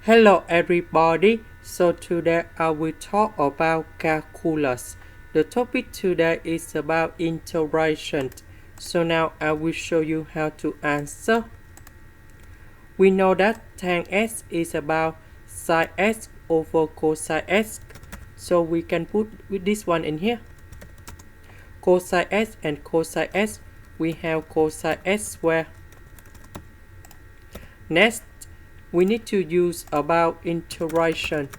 Hello everybody, so today I will talk about calculus. The topic today is about integration. So now I will show you how to answer. We know that tanx is about sin x over cosine x. So we can put with this one in here. Cosine x and cosine x, we have cosine x squared. Next, we need to use about integration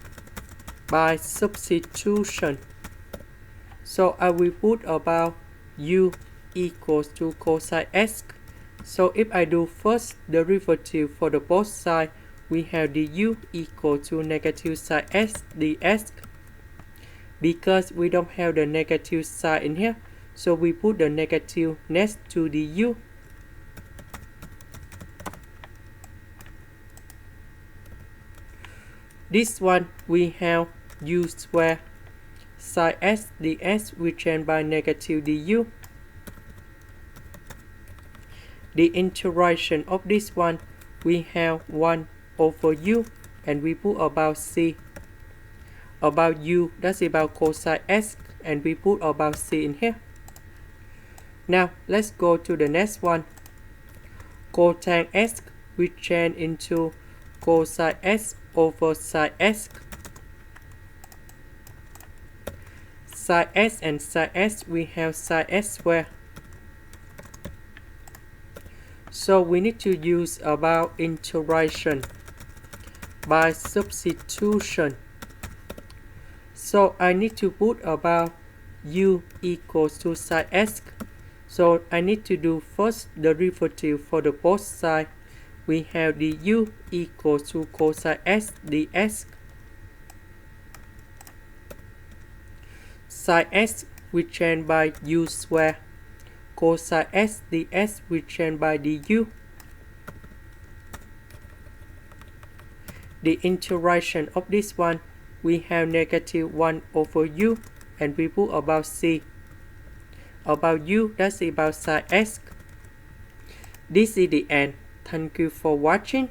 by substitution. So I will put about u equals to cosine x. So if I do first derivative for the both side, we have du equal to negative sin x dx. Because we don't have the negative sign in here, so we put the negative next to du. This one we have u squared sin x dx, we change by negative du. The integration of this one, we have 1 over u, and we put about c. About u, that's about cosine x, and we put about c in here. Now let's go to the next one. Cotx x, we change into cosine x over sin x. Sin x and sin x, we have sin x squared. So we need to use about integration by substitution. So I need to put about u equals to sin x. So I need to do first derivative for the both sides. We have du equals to cosine x dx. Sin x we change by u squared. Cosine x dx we change by du. The integration of this one, we have negative 1 over u, and we put about c. About u, that's about sin x. This is the end. Thank you for watching.